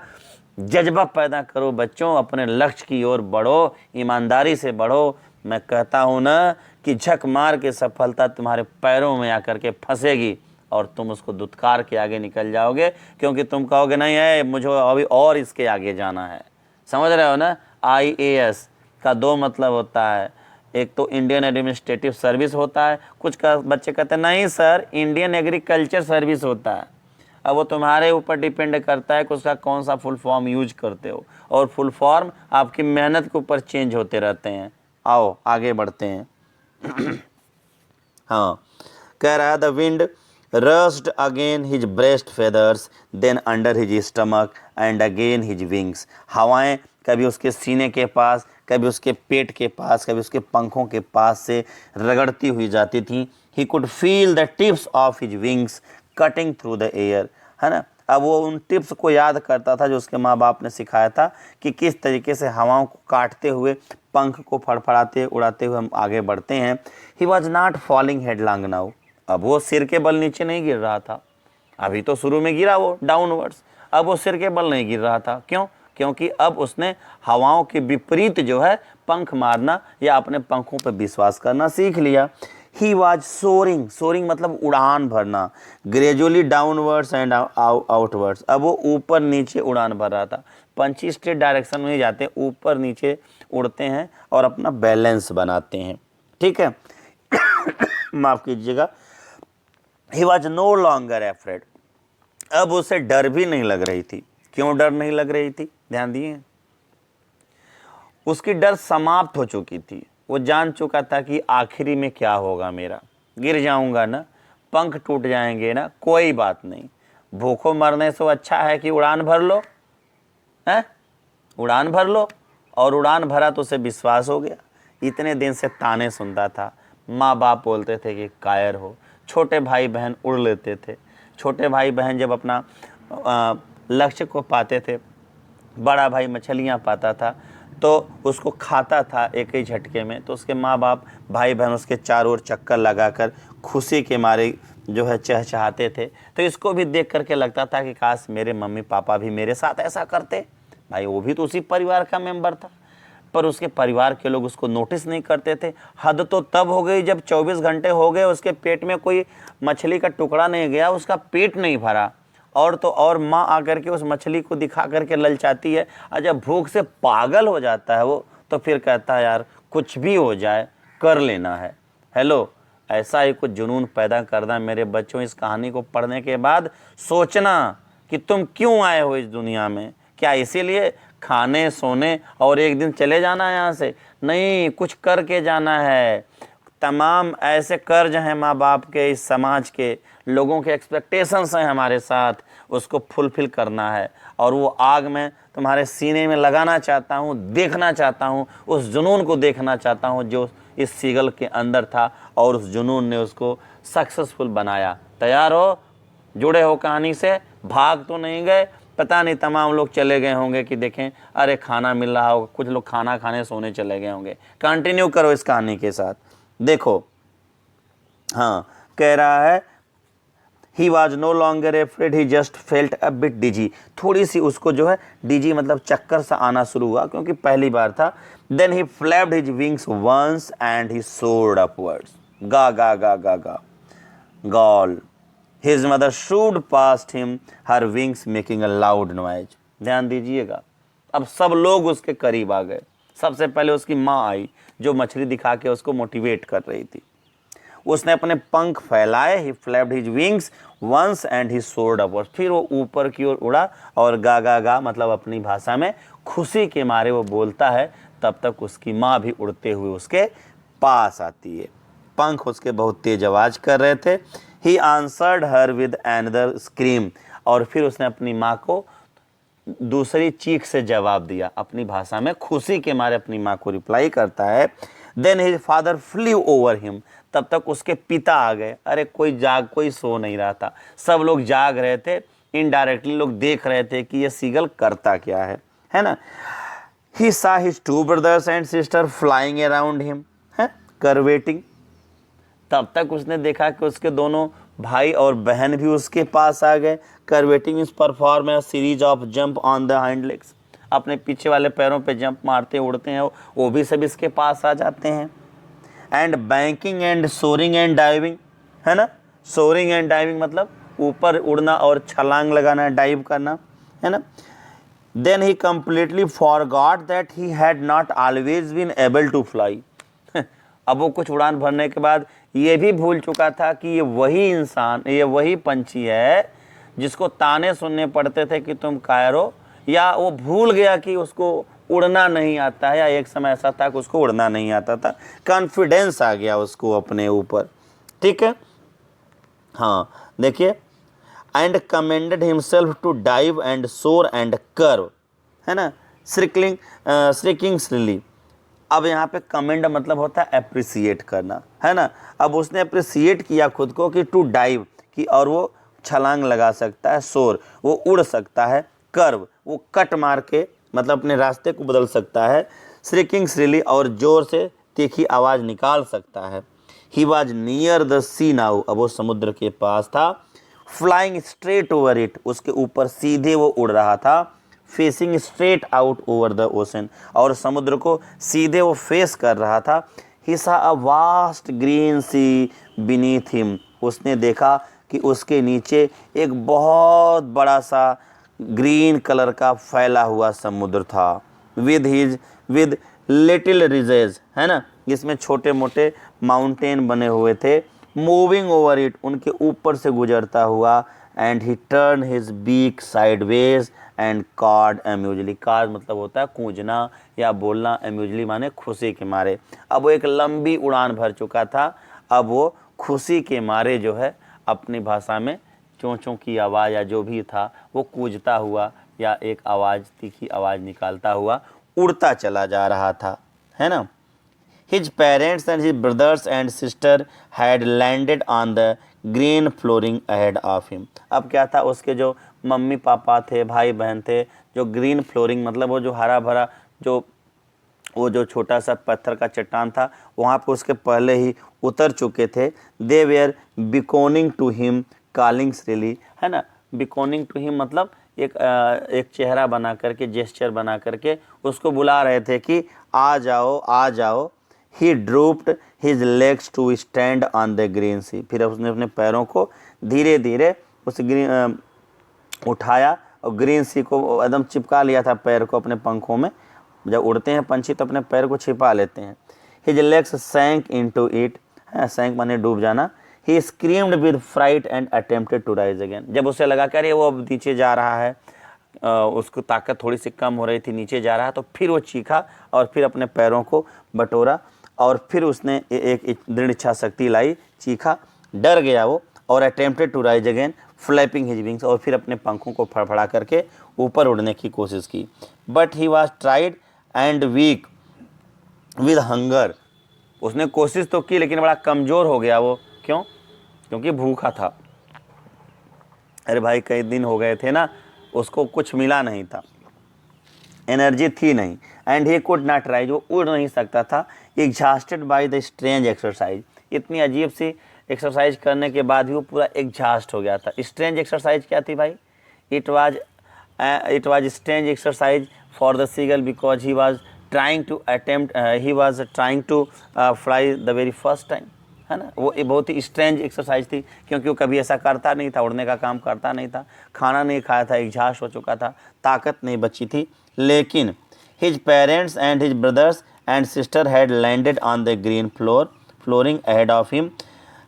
जज्बा पैदा करो बच्चों। अपने लक्ष्य की ओर बढ़ो, ईमानदारी से बढ़ो। मैं कहता हूँ ना कि झक मार के सफलता तुम्हारे पैरों में आकर के फंसेगी और तुम उसको दुत्कार के आगे निकल जाओगे, क्योंकि तुम कहोगे नहीं है, मुझे अभी और इसके आगे जाना है। समझ रहे हो ना? IAS का 2 मतलब होता है, एक तो इंडियन एडमिनिस्ट्रेटिव सर्विस होता है, कुछ का बच्चे कहते हैं नहीं सर, इंडियन एग्रीकल्चर सर्विस होता है। अब वो तुम्हारे ऊपर डिपेंड करता है कि उसका कौन सा फुल फॉर्म यूज करते हो, और फुल फॉर्म आपकी मेहनत के ऊपर चेंज होते रहते हैं। आओ आगे बढ़ते हैं। हाँ, कह रहा है the wind rushed again his breast feathers, then under his stomach and again his wings. हवाएं कभी उसके सीने के पास, कभी उसके पेट के पास, कभी उसके पंखों के पास से रगड़ती हुई जाती थी। He could feel the tips of his wings cutting through the air, है ना। अब वो उन टिप्स को याद करता था जो उसके माँ बाप ने सिखाया था कि किस तरीके से हवाओं को काटते हुए, पंख को फड़फड़ाते उड़ाते हुए हम आगे बढ़ते हैं। He was not falling headlong now, अब वो सिर के बल नीचे नहीं गिर रहा था। अभी तो शुरू में गिरा वो डाउनवर्ड्स, अब वो सिर के बल नहीं गिर रहा था। क्यों? क्योंकि अब उसने हवाओं के विपरीत जो है पंख मारना या अपने पंखों पर विश्वास करना सीख लिया। ही वॉज सोरिंग, सोरिंग मतलब उड़ान भरना, ग्रेजुअली डाउनवर्ड्स एंड आउटवर्ड्स। अब वो ऊपर नीचे उड़ान भर रहा था। पंछी स्ट्रेट डायरेक्शन में ही जाते हैं, ऊपर नीचे उड़ते हैं और अपना बैलेंस बनाते हैं। ठीक है, माफ कीजिएगा। He was no longer afraid, अब उसे डर भी नहीं लग रही थी। क्यों डर नहीं लग रही थी? ध्यान दिए, उसकी डर समाप्त हो चुकी थी। वो जान चुका था कि आखिरी में क्या होगा, मेरा गिर जाऊंगा ना, पंख टूट जाएंगे ना, कोई बात नहीं, भूखों मरने से अच्छा है कि उड़ान भर लो, है उड़ान भर लो। और उड़ान भरा तो उसे विश्वास हो गया। इतने दिन से ताने सुनता था, माँ बाप बोलते थे कि कायर हो, छोटे भाई बहन उड़ लेते थे, छोटे भाई बहन जब अपना लक्ष्य को पाते थे, बड़ा भाई मछलियाँ पाता था, तो उसको खाता था एक ही झटके में। तो उसके माँ बाप भाई बहन उसके चारों ओर चक्कर लगाकर खुशी के मारे जो है चहचहाते थे। तो इसको भी देख करके लगता था कि काश मेरे मम्मी पापा भी मेरे साथ ऐसा करते। भाई वो भी तो उसी परिवार का मेंबर था, पर उसके परिवार के लोग उसको नोटिस नहीं करते थे। हद तो तब हो गई जब 24 घंटे हो गए उसके पेट में कोई मछली का टुकड़ा नहीं गया, उसका पेट नहीं भरा। और तो और माँ आकर के उस मछली को दिखा करके ललचाती है, और जब भूख से पागल हो जाता है वो, तो फिर कहता है यार कुछ भी हो जाए कर लेना है। हेलो, ऐसा ही कुछ जुनून पैदा करना मेरे बच्चों। इस कहानी को पढ़ने के बाद सोचना कि तुम क्यों आए हो इस दुनिया में। क्या इसीलिए खाने सोने और एक दिन चले जाना है यहाँ से? नहीं, कुछ करके जाना है। तमाम ऐसे कर्ज हैं माँ बाप के, इस समाज के लोगों के एक्सपेक्टेशंस हैं हमारे साथ, उसको फुलफिल करना है। और वो आग में तुम्हारे सीने में लगाना चाहता हूँ, देखना चाहता हूँ, उस जुनून को देखना चाहता हूँ जो इस सीगल के अंदर था, और उस जुनून ने उसको सक्सेसफुल बनाया। तैयार हो? जुड़े हो कहानी से? भाग तो नहीं गए? पता नहीं तमाम लोग चले गए होंगे कि देखें अरे खाना मिल रहा होगा, कुछ लोग खाना खाने सोने चले गए होंगे। कंटिन्यू करो इस कहानी के साथ। देखो, हाँ, कह रहा है he was no longer afraid, he just felt a bit dizzy. थोड़ी सी उसको जो है डिजी मतलब चक्कर सा आना शुरू हुआ, क्योंकि पहली बार था। Then he flapped his wings once and he soared upwards. गा गा गा गा गा गॉल। His mother shooed past him, her wings making a loud noise. ध्यान दीजिएगा, अब सब लोग उसके करीब आ गए। सबसे पहले उसकी माँ आई, जो मछली दिखा के उसको मोटिवेट कर रही थी। उसने अपने पंख फैलाए, he flapped his wings once and he soared upwards। फिर वो ऊपर की ओर उड़ा, और गा गा गा मतलब अपनी भाषा में खुशी के मारे वो बोलता है। तब तक उसकी माँ भी उड़ते हुए उसके पास आती है। पंख उसके बहुत तेज आवाज कर रहे थे। He answered her with another scream। और फिर उसने अपनी माँ को दूसरी चीख से जवाब दिया, अपनी भाषा में खुशी के मारे अपनी माँ को रिप्लाई करता है। Then his father flew over him। तब तक उसके पिता आ गए। अरे कोई सो नहीं रहा था, सब लोग जाग रहे थे। इनडायरेक्टली लोग देख रहे थे कि ये सीगल करता क्या है ना। He saw his two brothers and sister flying around him, curveting। तब तक उसने देखा कि उसके दोनों भाई और बहन भी उसके पास आ गए। Curveting is perform a series of jump on the hind legs. अपने पीछे वाले पैरों पे जंप मारते उड़ते हैं वो भी सब इसके पास आ जाते हैं। And banking and soaring and diving, है ना। सोरिंग एंड डाइविंग मतलब ऊपर उड़ना और छलांग लगाना, डाइव करना, है ना। Then he completely forgot that he had not always been able to fly. अब वो कुछ उड़ान भरने के बाद ये भी भूल चुका था कि ये वही इंसान, ये वही पंछी है जिसको ताने सुनने पड़ते थे कि तुम कायर हो। या वो भूल गया कि उसको उड़ना नहीं आता है, या एक समय ऐसा था कि उसको उड़ना नहीं आता था। कॉन्फिडेंस आ गया उसको अपने ऊपर, ठीक है। हाँ देखिए, and commanded himself to dive and soar and curve, है ना। श्रिकिंग श्रीली। अब यहाँ पे कमेंड मतलब होता है अप्रिसिएट करना, है ना। अब उसने अप्रिसिएट किया खुद को कि टू डाइव की, और वो छलांग लगा सकता है। सोर वो उड़ सकता है। कर्व वो कट मार के मतलब अपने रास्ते को बदल सकता है। श्रिकिंग श्रीली और जोर से तीखी आवाज़ निकाल सकता है। He was near the sea now. अब वो समुद्र के पास था। फ्लाइंग स्ट्रेट ओवर इट, उसके ऊपर सीधे वो उड़ रहा था। Facing straight out over the ocean, और समुद्र को सीधे वो फेस कर रहा था। He saw a vast green sea beneath him. उसने देखा कि उसके नीचे एक बहुत बड़ा सा ग्रीन कलर का फैला हुआ समुद्र था। विद लिटिल रिजेज, है ना, जिसमें छोटे मोटे माउंटेन बने हुए थे। मूविंग ओवर इट, उनके ऊपर से गुजरता हुआ। And he turn his beak sideways and cawed amusedly. Cawed मतलब होता है कूंजना या बोलना, एम्यूजली माने खुशी के मारे। अब वो एक लंबी उड़ान भर चुका था। अब वो खुशी के मारे जो है अपनी भाषा में चोंचों की आवाज़ या जो भी था वो कूजता हुआ या एक आवाज़, तीखी आवाज़ निकालता हुआ उड़ता चला जा रहा था, है ना। His parents and his brothers and sister had landed on the green flooring ahead of him। अब क्या था, उसके जो मम्मी पापा थे, भाई बहन थे, जो ग्रीन फ्लोरिंग मतलब वो जो हरा भरा जो वो जो छोटा सा पत्थर का चट्टान था वहाँ पर उसके पहले ही उतर चुके थे। दे वेयर बिकॉनिंग टू हिम कॉलिंग श्रीली, है ना। बिकॉनिंग टू हिम मतलब एक चेहरा बना करके, जेस्चर बना करके उसको बुला रहे थे कि आ जाओ आ जाओ। He drooped his legs to stand on the green sea, फिर उसने अपने पैरों को धीरे धीरे उस ग्रीन उठाया और ग्रीन सी को एकदम चिपका लिया था पैर को अपने पंखों में। जब उड़ते हैं पंछी तो अपने पैर को छिपा लेते हैं। His legs sank into it, sank माने डूब जाना। He screamed with fright and attempted to rise again, जब उसे लगा कि अरे वो अब नीचे जा रहा है, उसको ताकत थोड़ी सी कम हो रही थी, नीचे जा रहा है, तो फिर वो चीखा और फिर अपने पैरों को बटोरा और फिर उसने एक दृढ़ इच्छा शक्ति लाई, चीखा, डर गया वो और attempted to rise again flapping his wings, और फिर अपने पंखों को फड़फड़ा करके ऊपर उड़ने की कोशिश की। But he was tired and weak with hunger, उसने कोशिश तो की लेकिन बड़ा कमज़ोर हो गया वो। क्यों? क्योंकि भूखा था। अरे भाई कई दिन हो गए थे ना, उसको कुछ मिला नहीं था, एनर्जी थी नहीं। And he could not rise, वो उड़ नहीं सकता था। Exhausted by the strange exercise, इतनी अजीब सी एक्सरसाइज करने के बाद भी वो पूरा एग्जॉस्ट हो गया था। स्ट्रेंज एक्सरसाइज क्या थी भाई? It was strange exercise for the seagull because he was trying to fly the very first time, है ना। वो बहुत ही स्ट्रेंज एक्सरसाइज थी क्योंकि वो कभी ऐसा करता नहीं था, उड़ने का काम करता नहीं था, खाना नहीं खाया था, एग्जॉस्ट हो चुका था, ताकत नहीं बची थी। लेकिन his parents and his brothers and sister had landed on the green flooring ahead of him,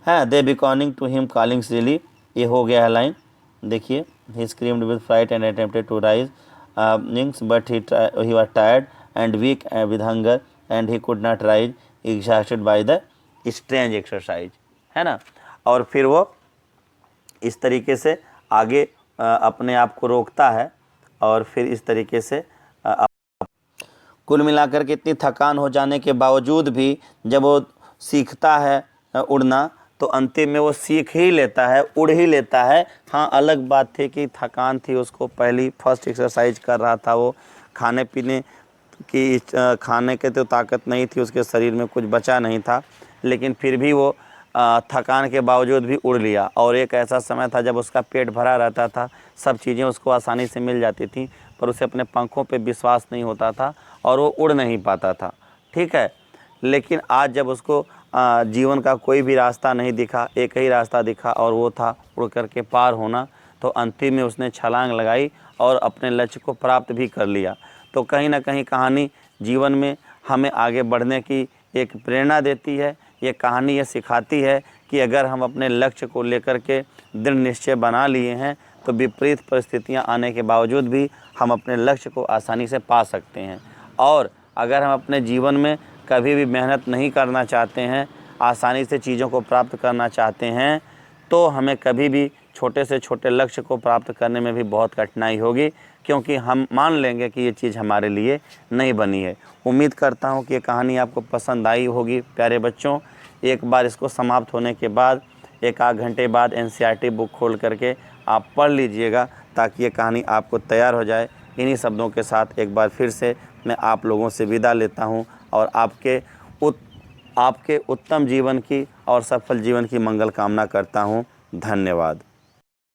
है। They beckoning to him calling shrilly, ये हो गया है लाइन, देखिए। He screamed with fright and attempted to rise wings but he was tired and weak with hunger and he could not rise exhausted by the strange exercise, है ना। और फिर वो इस तरीके से आगे अपने आप को रोकता है और फिर इस तरीके से कुल मिलाकर के इतनी थकान हो जाने के बावजूद भी जब वो सीखता है उड़ना तो अंतिम में वो सीख ही लेता है, उड़ ही लेता है। हाँ, अलग बात थी कि थकान थी, उसको पहली फर्स्ट एक्सरसाइज कर रहा था वो, खाने पीने की खाने के तो ताकत नहीं थी उसके शरीर में, कुछ बचा नहीं था, लेकिन फिर भी वो थकान के बावजूद भी उड़ लिया। और एक ऐसा समय था जब उसका पेट भरा रहता था, सब चीज़ें उसको आसानी से मिल जाती थी, पर उसे अपने पंखों पे विश्वास नहीं होता था और वो उड़ नहीं पाता था, ठीक है। लेकिन आज जब उसको जीवन का कोई भी रास्ता नहीं दिखा, एक ही रास्ता दिखा और वो था उड़ करके पार होना, तो अंतिम में उसने छलांग लगाई और अपने लक्ष्य को प्राप्त भी कर लिया। तो कहीं ना कहीं कहानी जीवन में हमें आगे बढ़ने की एक प्रेरणा देती है। ये कहानी ये सिखाती है कि अगर हम अपने लक्ष्य को लेकर के दृढ़ निश्चय बना लिए हैं तो विपरीत परिस्थितियां आने के बावजूद भी हम अपने लक्ष्य को आसानी से पा सकते हैं। और अगर हम अपने जीवन में कभी भी मेहनत नहीं करना चाहते हैं, आसानी से चीज़ों को प्राप्त करना चाहते हैं, तो हमें कभी भी छोटे से छोटे लक्ष्य को प्राप्त करने में भी बहुत कठिनाई होगी, क्योंकि हम मान लेंगे कि ये चीज़ हमारे लिए नहीं बनी है। उम्मीद करता हूँ कि ये कहानी आपको पसंद आई होगी प्यारे बच्चों। एक बार इसको समाप्त होने के बाद एक आध घंटे बाद एनसीईआरटी बुक खोल करके आप पढ़ लीजिएगा, ताकि ये कहानी आपको तैयार हो जाए। इन्हीं शब्दों के साथ एक बार फिर से मैं आप लोगों से विदा लेता हूँ और आपके उत्तम जीवन की और सफल जीवन की मंगल कामना करता हूँ। धन्यवाद।